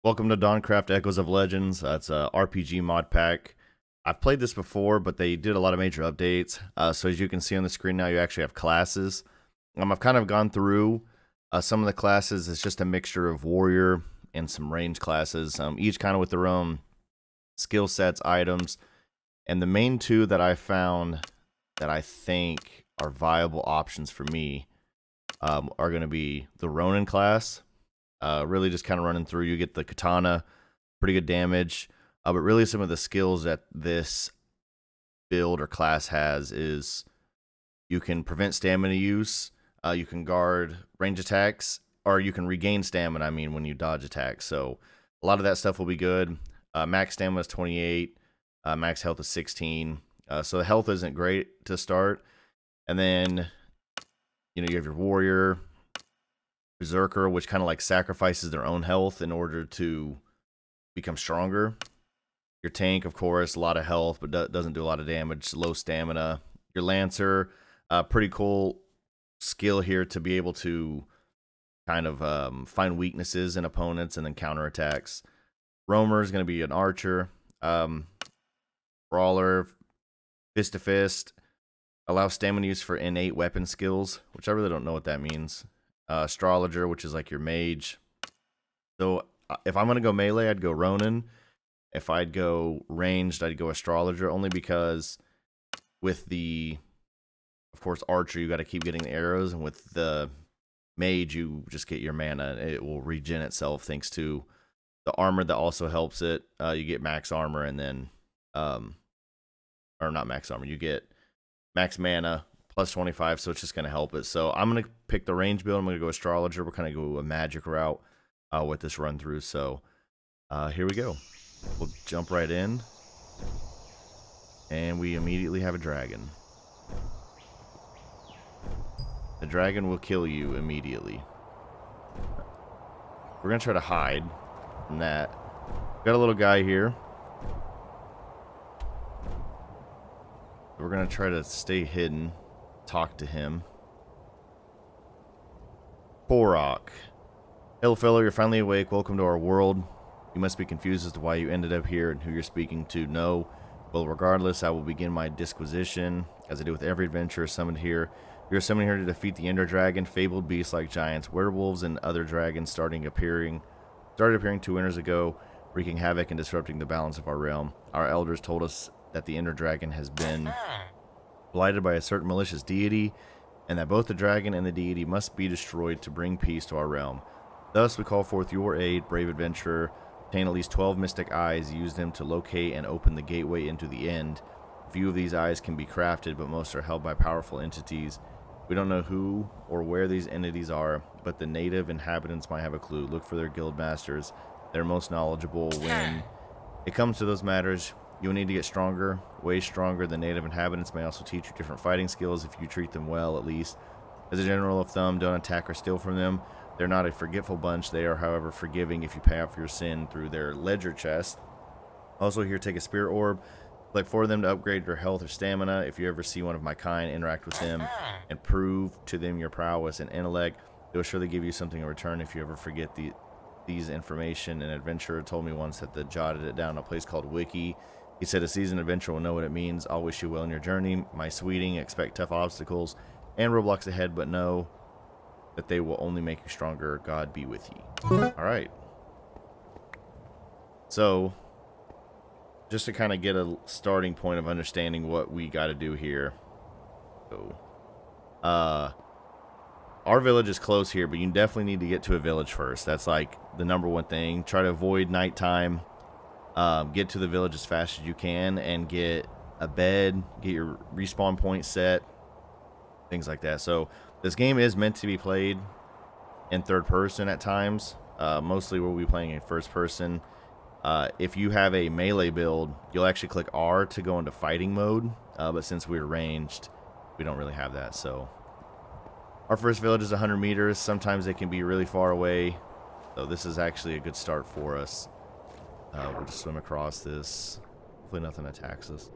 Welcome to DawnCraft Echoes of Legends. It's a RPG mod pack. I've played this before, but they did a lot of major updates. So as you can see on the screen now, you actually have classes. I've kind of gone through some of the classes. It's just a mixture of warrior and some range classes, each kind of with their own skill sets, items. And the main two that I found that I think are viable options for me are going to be the Ronin class. Really just kind of running through. You get the katana, pretty good damage. But really some of the skills that this build or class has is you can prevent stamina use, you can guard range attacks, or you can regain stamina, when you dodge attacks. So a lot of that stuff will be good. Max stamina is 28, max health is 16. So the health isn't great to start. And then, you have your warrior, berserker, which kind of like sacrifices their own health in order to become stronger. Your tank, of course, a lot of health, but doesn't do a lot of damage, low stamina. Your Lansirr, pretty cool skill here to be able to kind of find weaknesses in opponents and then counterattacks. Roamer is going to be an archer. Brawler, fist to fist, allows stamina use for innate weapon skills, which I really don't know what that means. Astrologer, which is like your mage. So if I'm going to go melee, I'd go Ronin. If I'd go ranged, I'd go Astrologer, only because with the, of course, archer, you got to keep getting the arrows, and with the mage, you just get your mana. It will regen itself thanks to the armor that also helps it. You get max armor, and then, or not max armor, you get max mana plus 25, so it's just going to help it. So I'm going to pick the range build. I'm going to go Astrologer. We're kind of go a magic route with this run through. So here we go. We'll jump right in. And we immediately have a dragon. The dragon will kill you immediately. We're going to try to hide from that. Got a little guy here. We're going to try to stay hidden. Talk to him. Porok. Hello, fellow. You're finally awake. Welcome to our world. You must be confused as to why you ended up here and who you're speaking to. No. Well, regardless, I will begin my disquisition, as I do with every adventurer summoned here. You're summoned here to defeat the Ender Dragon, fabled beasts like giants, werewolves, and other dragons started appearing 2 winters ago, wreaking havoc and disrupting the balance of our realm. Our elders told us that the Ender Dragon has been blighted by a certain malicious deity, and that both the dragon and the deity must be destroyed to bring peace to our realm. Thus, we call forth your aid, brave adventurer. Obtain at least 12 mystic eyes. Use them to locate and open the gateway into the end. A few of these eyes can be crafted, but most are held by powerful entities. We don't know who or where these entities are, but the native inhabitants might have a clue. Look for their guild masters. They're most knowledgeable when it comes to those matters. You'll need to get stronger, way stronger. The native inhabitants may also teach you different fighting skills if you treat them well, at least. As a general of thumb, don't attack or steal from them. They're not a forgetful bunch. They are, however, forgiving if you pay off your sin through their ledger chest. Also here, take a spirit orb. Collect 4 of them to upgrade your health or stamina. If you ever see one of my kind, interact with them and prove to them your prowess and intellect. They will surely give you something in return if you ever forget these information. An adventurer told me once that they jotted it down in a place called Wiki. He said a seasoned adventurer will know what it means. I'll wish you well in your journey, my sweeting. Expect tough obstacles and roadblocks ahead, but know that they will only make you stronger. God be with ye. Alright. So, just to kind of get a starting point of understanding what we got to do here. So, our village is close here, but you definitely need to get to a village first. That's like the #1 thing. Try to avoid nighttime. Get to the village as fast as you can and get a bed, get your respawn point set, things like that. So this game is meant to be played in third person at times. Mostly we'll be playing in first person. If you have a melee build, you'll actually click R to go into fighting mode. But since we're ranged, we don't really have that. So our first village is 100 meters. Sometimes it can be really far away. So this is actually a good start for us. We'll just swim across this. Hopefully nothing attacks us.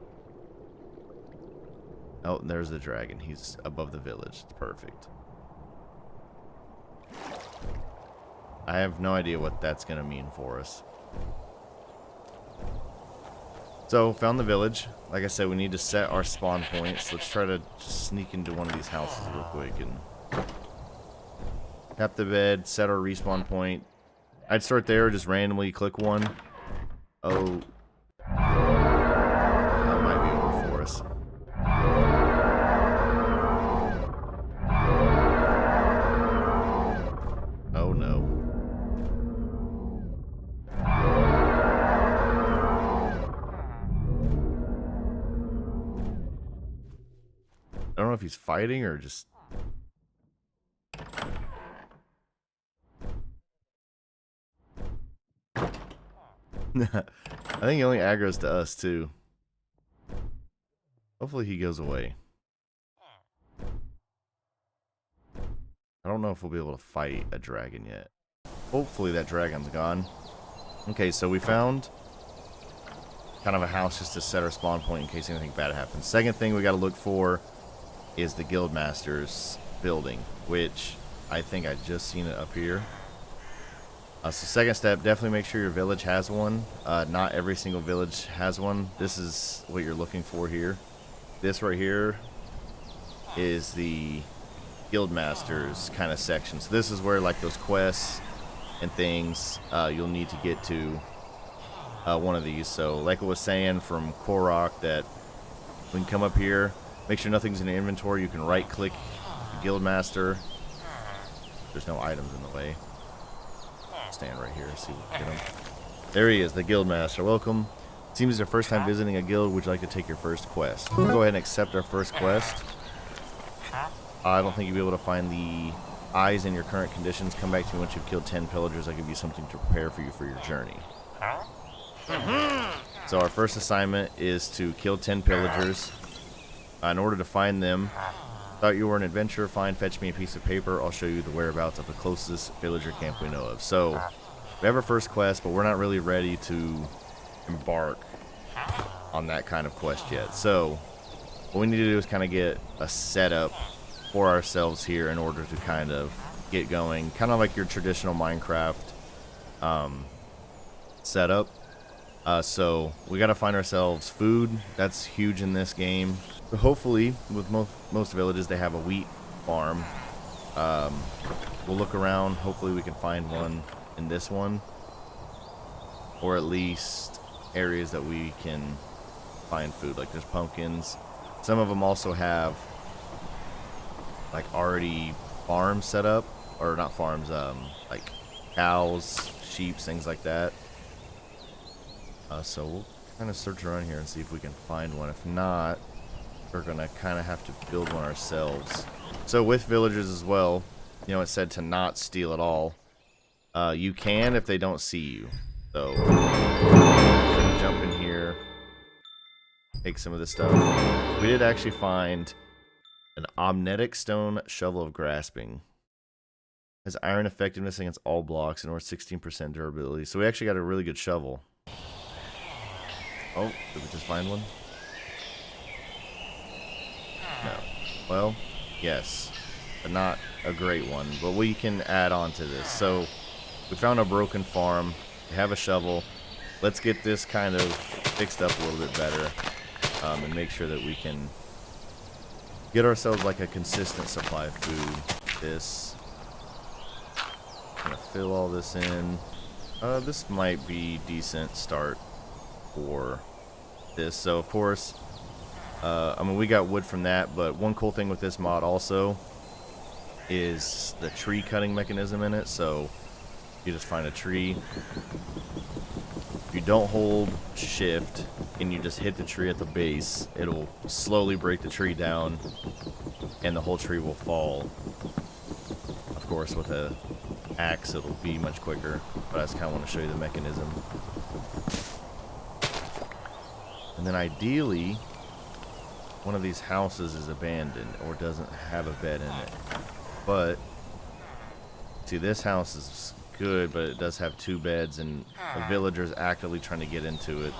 Oh, there's the dragon. He's above the village. It's perfect. I have no idea what that's going to mean for us. So, found the village. Like I said, we need to set our spawn points. Let's try to just sneak into one of these houses real quick and tap the bed, set our respawn point. I'd start there, just randomly click one. Oh. That might be over for us. Oh no. I don't know if he's fighting or just... I think he only aggroes to us too. Hopefully he goes away. I don't know if we'll be able to fight a dragon yet. Hopefully that dragon's gone. Okay, so we found kind of a house just to set our spawn point in case anything bad happens. Second thing we got to look for is the Guildmaster's building, which I think I just seen it up here. So second step, definitely make sure your village has one. Not every single village has one. This is what you're looking for here. This right here is the Guildmaster's kind of section. So this is where like those quests and things you'll need to get to one of these. So like I was saying from Korok, that we can come up here, make sure nothing's in the inventory. You can right click the Guildmaster. There's no items in the way. Stand right here and see what we can get him. There he is, the Guildmaster. Welcome. Seems your first time visiting a guild. Would you like to take your first quest? We'll go ahead and accept our first quest. I don't think you'll be able to find the eyes in your current conditions. Come back to me once you've killed 10 pillagers. I'll give you something to prepare for you for your journey. So our first assignment is to kill 10 pillagers. In order to find them, thought you were an adventurer, fine, fetch me a piece of paper. I'll show you the whereabouts of the closest villager camp we know of. So, we have our first quest, but we're not really ready to embark on that kind of quest yet. So, what we need to do is kind of get a setup for ourselves here in order to kind of get going. Kind of like your traditional Minecraft setup. So, we got to find ourselves food. That's huge in this game. So hopefully, with most villages, they have a wheat farm. We'll look around. Hopefully we can find one in this one. Or at least areas that we can find food. Like there's pumpkins. Some of them also have like already farms set up. Or not farms, like cows, sheep, things like that. So we'll kind of search around here and see if we can find one. If not, we're gonna kind of have to build one ourselves. So with villagers as well, you know, it said to not steal at all. You can if they don't see you. So we're gonna jump in here, take some of this stuff. We did actually find an omnetic stone shovel of grasping. Has iron effectiveness against all blocks and or 16% durability. So we actually got a really good shovel. Oh, did we just find one? No. Well, yes, but not a great one. But we can add on to this. So we found a broken farm. We have a shovel. Let's get this kind of fixed up a little bit better, and make sure that we can get ourselves like a consistent supply of food. This, I'm gonna fill all this in. This might be decent start for this. So of course, I mean, we got wood from that, but one cool thing with this mod also is the tree cutting mechanism in it. So you just find a tree. If you don't hold shift and you just hit the tree at the base, it'll slowly break the tree down and the whole tree will fall. Of course, with a axe, it'll be much quicker, but I just kind of want to show you the mechanism. And then ideally, one of these houses is abandoned or doesn't have a bed in it. But see, this house is good, but it does have 2 beds and a villager's actively trying to get into it.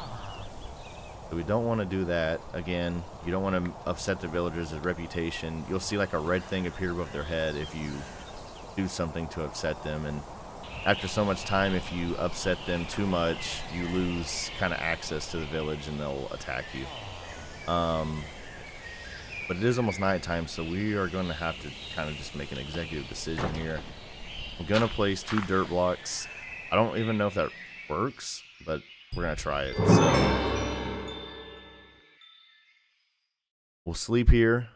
So we don't want to do that. Again, you don't want to upset the villagers' reputation. You'll see like a red thing appear above their head if you do something to upset them, and after so much time, if you upset them too much, you lose kind of access to the village and they'll attack you. But it is almost nighttime, so we are going to have to kind of just make an executive decision here. I'm going to place 2 dirt blocks. I don't even know if that works, but we're going to try it. So we'll sleep here.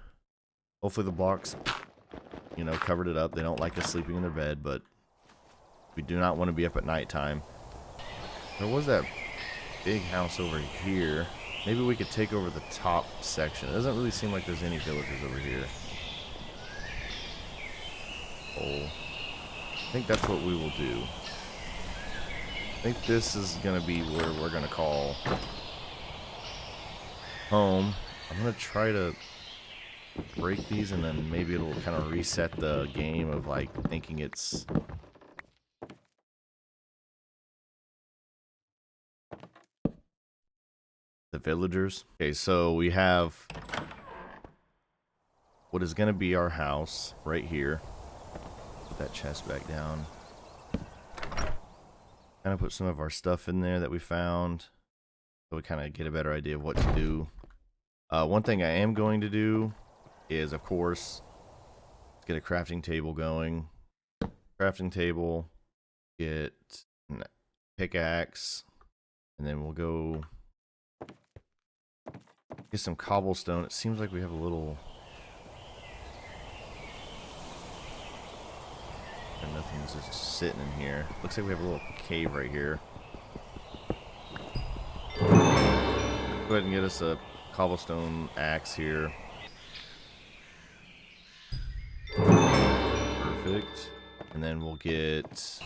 Hopefully the blocks, you know, covered it up. They don't like us sleeping in their bed, but we do not want to be up at nighttime. There was that big house over here. Maybe we could take over the top section. It doesn't really seem like there's any villagers over here. Oh, I think that's what we will do. I think this is going to be where we're going to call home. I'm going to try to break these, and then maybe it'll kind of reset the game of like thinking it's the villagers. Okay, so we have what is going to be our house right here. Put that chest back down. Kind of put some of our stuff in there that we found, so we kind of get a better idea of what to do. One thing I am going to do is, of course, let's get a crafting table going. Crafting table, get a pickaxe, and then we'll go get some cobblestone. It seems like we have a little... and nothing's just sitting in here. Looks like we have a little cave right here. Go ahead and get us a cobblestone axe here. Perfect. And then we'll get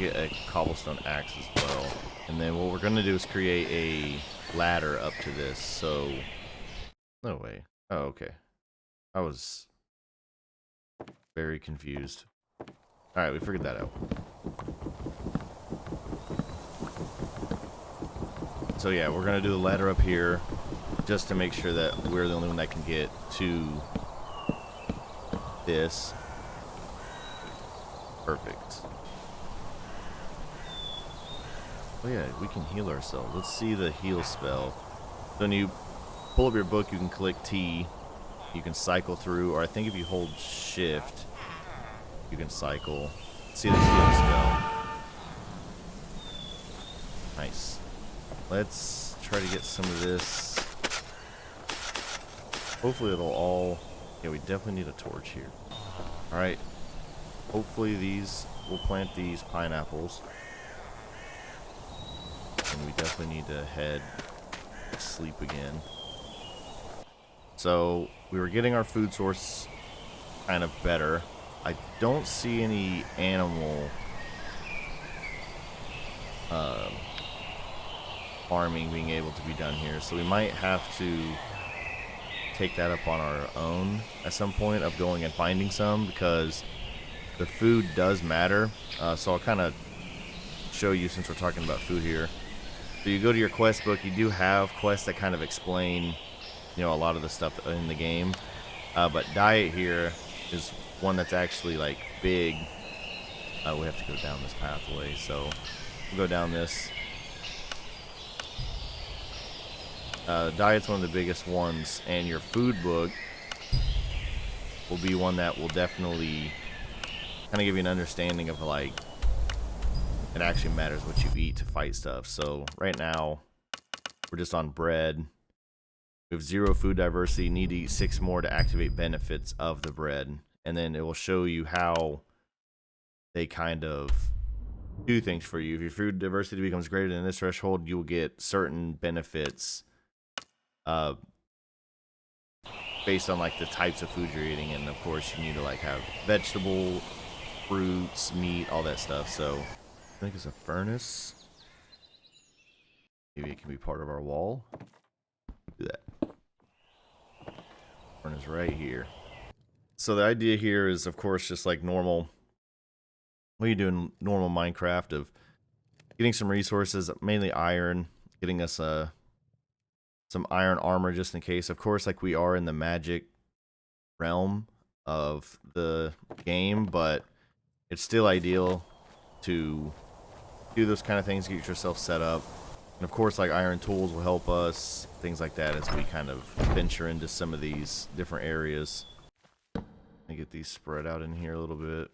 a cobblestone axe as well. And then what we're gonna do is create a ladder up to this. So no way. Oh, okay. I was very confused. Alright, we figured that out. So yeah, we're gonna do the ladder up here just to make sure that we're the only one that can get to this. Perfect. Oh yeah, we can heal ourselves. Let's see the heal spell. So when you pull up your book, you can click T. You can cycle through, or I think if you hold shift, you can cycle. Let's see the heal spell. Nice. Let's try to get some of this. Hopefully it'll all... yeah, we definitely need a torch here. Alright. Hopefully we'll plant these pineapples. And we definitely need to head to sleep again. So, we were getting our food source kind of better. I don't see any animal farming being able to be done here, so we might have to take that up on our own at some point of going and finding some, because the food does matter. So I'll kind of show you since we're talking about food here. So you go to your quest book, you do have quests that kind of explain, you know, a lot of the stuff in the game, but diet here is one that's actually like big. We have to go down this pathway, so we'll go down this. Diet's one of the biggest ones, and your food book will be one that will definitely kind of give you an understanding of like it actually matters what you eat to fight stuff. So right now we're just on bread. We have 0 food diversity, need to eat 6 more to activate benefits of the bread, and then it will show you how they kind of do things for you. If your food diversity becomes greater than this threshold, you'll get certain benefits based on like the types of food you're eating, and of course you need to like have vegetable, fruits, meat, all that stuff. So I think it's a furnace. Maybe it can be part of our wall. Do that. Furnace right here. So the idea here is, of course, just like normal. What you do in normal Minecraft of getting some resources, mainly iron, getting us some iron armor just in case. Of course, like we are in the magic realm of the game, but it's still ideal to do those kind of things, get yourself set up. And of course, like iron tools will help us, things like that, as we kind of venture into some of these different areas. Let me get these spread out in here a little bit.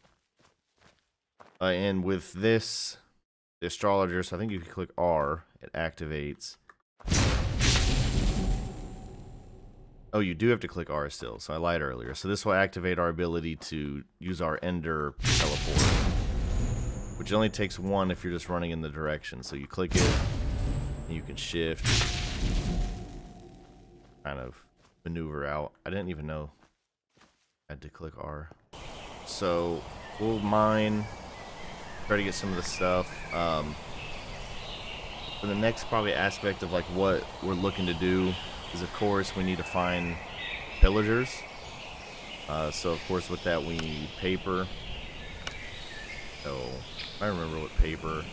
And with this, the Astrologer, so I think you can click R, it activates. Oh, you do have to click R still, so I lied earlier. So this will activate our ability to use our Ender teleport, which only takes one if you're just running in the direction. So you click it, and you can shift, kind of maneuver out. I didn't even know I had to click R. So we'll mine, try to get some of the stuff. For the next probably aspect of like what we're looking to do is, of course, we need to find pillagers. So of course with that we need paper. So I remember what paper.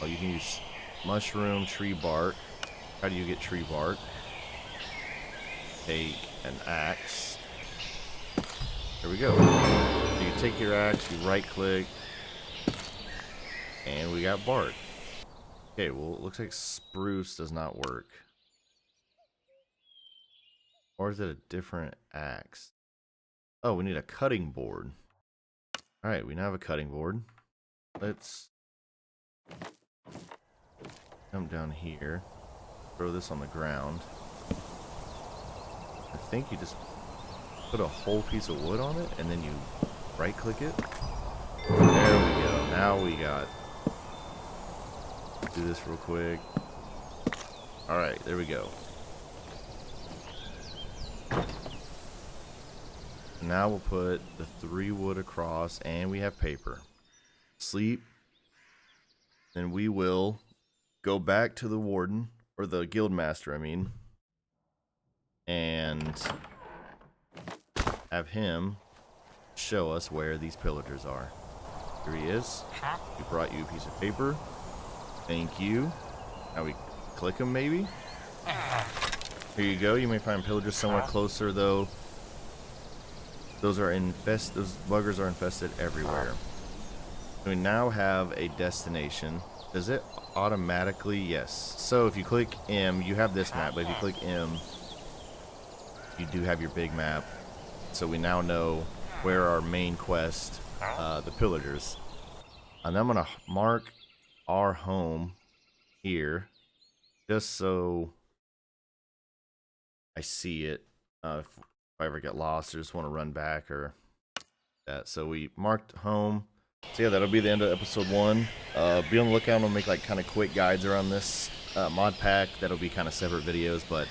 Oh, you can use mushroom, tree bark. How do you get tree bark? Take an axe. There we go. So you take your axe, you right click, and we got bark. Okay, well, it looks like spruce does not work. Or is it a different axe? Oh, we need a cutting board. Alright, we now have a cutting board. Let's come down here. Throw this on the ground. I think you just put a whole piece of wood on it, and then you right click it. There we go. Now we got... do this real quick. Alright, there we go. Now we'll put the 3 wood across, and we have paper. Sleep. Then we will go back to the warden, or the guild master, I mean, and have him show us where these pillagers are. Here he is. He brought you a piece of paper. Thank you. Now we click them, maybe? Here you go. You may find pillagers somewhere closer, though. Those buggers are infested everywhere. We now have a destination. Does it automatically? Yes. So if you click M, you have this map, but if you click M, you do have your big map. So we now know where our main quest, the pillagers. And I'm going to mark our home here, just so I see it. If I ever get lost or just want to run back or that. So we marked home. So yeah, that'll be the end of episode 1. Be on the lookout. We'll make like kind of quick guides around this mod pack. That'll be kind of separate videos, but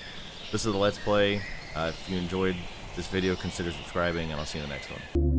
this is the Let's Play. If you enjoyed this video, consider subscribing, and I'll see you in the next one.